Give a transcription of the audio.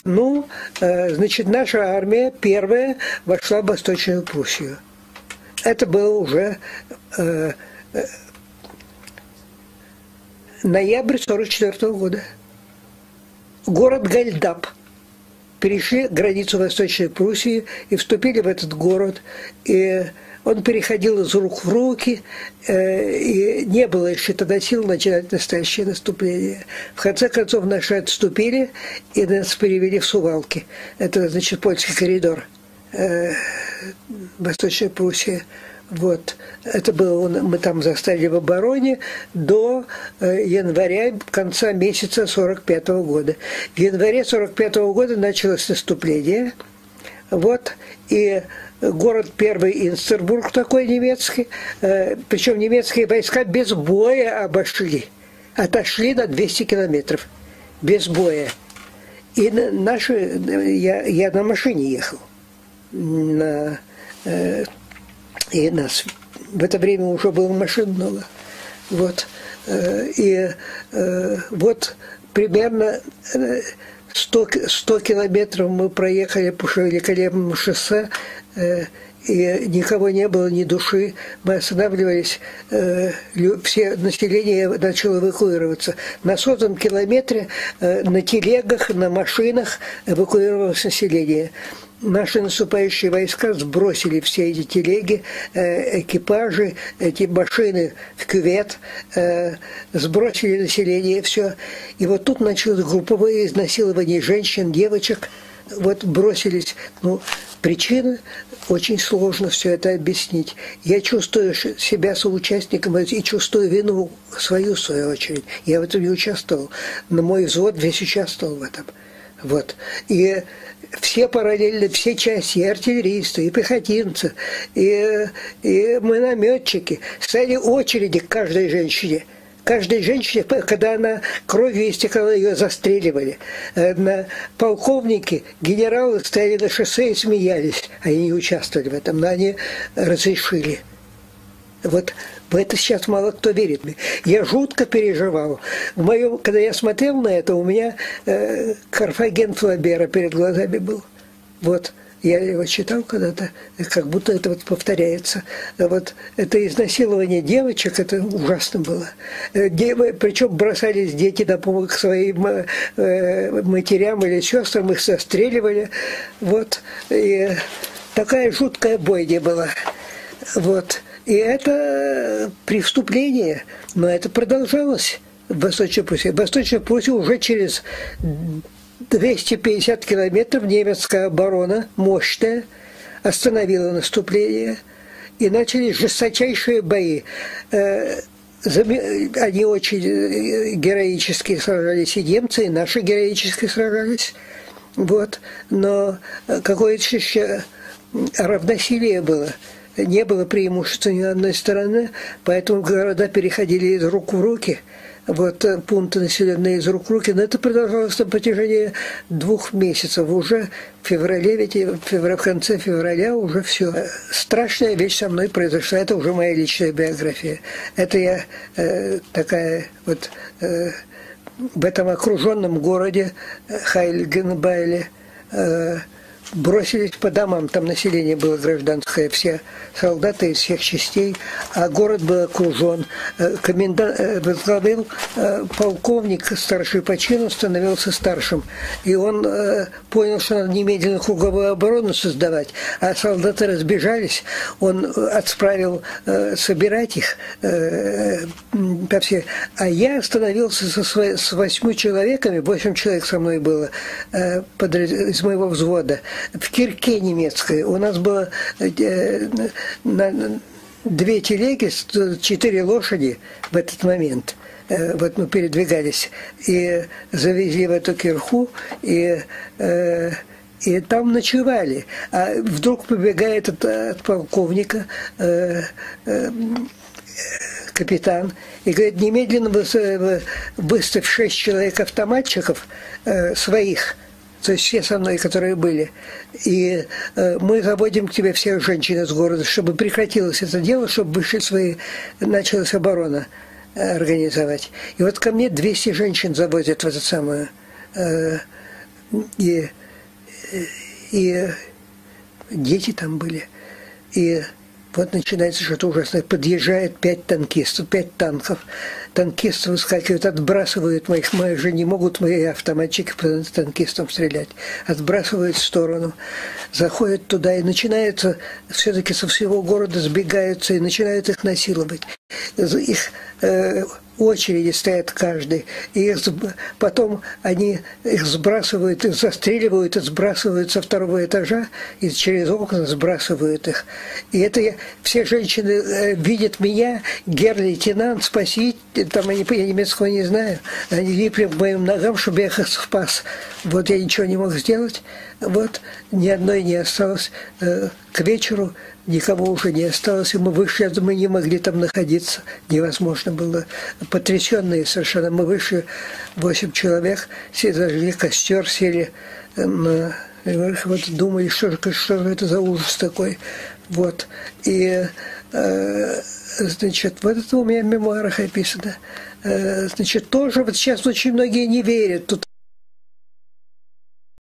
Ну, значит, наша армия первая вошла в Восточную Пруссию. Это было уже ноябрь 1944 года. Город Гальдап. Перешли границу Восточной Пруссии и вступили в этот город. И он переходил из рук в руки, и не было еще тогда сил начинать настоящее наступление. В конце концов, наши отступили, и нас перевели в Сувалки. Это, значит, польский коридор Восточной Пруссии. Вот. Это было, мы там застали в обороне до января, конца месяца 1945 года. В январе 1945 года началось наступление. Вот. И город первый Инстербург такой немецкий, причем немецкие войска без боя обошли, отошли на 200 километров, без боя. И наши, я на машине ехал, и нас в это время уже было машин много. Вот. И вот примерно 100 километров мы проехали по великолепному шоссе, и никого не было, ни души. Мы останавливались, все население начало эвакуироваться. На 100-м километре на телегах, на машинах эвакуировалось население. Наши наступающие войска сбросили все эти телеги, экипажи, эти машины в кювет, сбросили население, все. И вот тут началось групповое изнасилование женщин, девочек. Вот бросились. Ну, причина очень сложно все это объяснить. Я чувствую себя соучастником и чувствую вину свою, в свою очередь. Я в этом не участвовал, но мой взвод весь участвовал в этом. Вот. И все параллельно, все части, и артиллеристы, и пехотинцы, и минометчики стояли очереди к каждой женщине. Каждой женщине, когда она кровью истекала, ее застреливали. Полковники, генералы стояли на шоссе и смеялись. Они не участвовали в этом, но они разрешили. Вот в это сейчас мало кто верит. Я жутко переживал. Когда я смотрел на это, у меня Карфаген Флабера перед глазами был. Вот. Я его читал когда-то, как будто это вот повторяется. Вот это изнасилование девочек, это ужасно было. Причем бросались дети на помощь к своим матерям или сестрам, их застреливали. Вот. И такая жуткая бойня была. Вот. И это преступление, но это продолжалось в Восточной Пруссии. В Восточной Пруссии уже через 250 километров немецкая оборона, мощная, остановила наступление, и начались жесточайшие бои. Они очень героически сражались, и немцы, и наши героически сражались. Вот. Но какое-то еще равносилие было. Не было преимущества ни одной стороны, поэтому города переходили из рук в руки. Вот пункты населенные из рук в руки, но это продолжалось на протяжении 2 месяцев. Уже в феврале, в конце февраля уже все. Страшная вещь со мной произошла, это уже моя личная биография. Это я такая вот в этом окруженном городе Хайльгенбайле бросились по домам, там население было гражданское, все солдаты из всех частей, а город был окружен. Комендант возглавил полковник, старший по чину, становился старшим. И он понял, что надо немедленно круговую оборону создавать, а солдаты разбежались. Он отправил собирать их по всей. А я остановился с 8 человеками, 8 человек со мной было из моего взвода, в кирке немецкой. У нас было 2 телеги, 4 лошади в этот момент. Вот мы передвигались и завезли в эту кирху, и там ночевали. А вдруг побегает от полковника капитан и говорит: немедленно выставь 6 человек автоматчиков своих, то есть все со мной, которые были, и мы заводим к тебе всех женщин из города, чтобы прекратилось это дело, чтобы вышли началась оборона организовать. И вот ко мне 200 женщин завозят в эту самую и, и дети там были. И вот начинается что-то ужасное. Подъезжает 5 танкистов, 5 танков. Танкисты выскакивают, отбрасывают моих же не могут мои автоматчики по танкистам стрелять. Отбрасывают в сторону. Заходят туда и начинается, все-таки со всего города сбегаются и начинают их насиловать. Их очереди стоят каждый. И потом они их сбрасывают, их застреливают и сбрасывают со 2-го этажа, и через окна сбрасывают их. И это все женщины видят меня, гер-лейтенант, спасите, там я немецкого не знаю, они липли к моим ногам, чтобы я их спас. Вот я ничего не мог сделать, вот ни одной не осталось. К вечеру никого уже не осталось, и мы вышли, мы не могли там находиться, невозможно было, потрясенные совершенно. Мы вышли, 8 человек, все зажгли костер, сели на... Вот думали, что же это за ужас такой. Вот. И, значит, вот это у меня в мемуарах описано. Значит, тоже вот сейчас очень многие не верят. Тут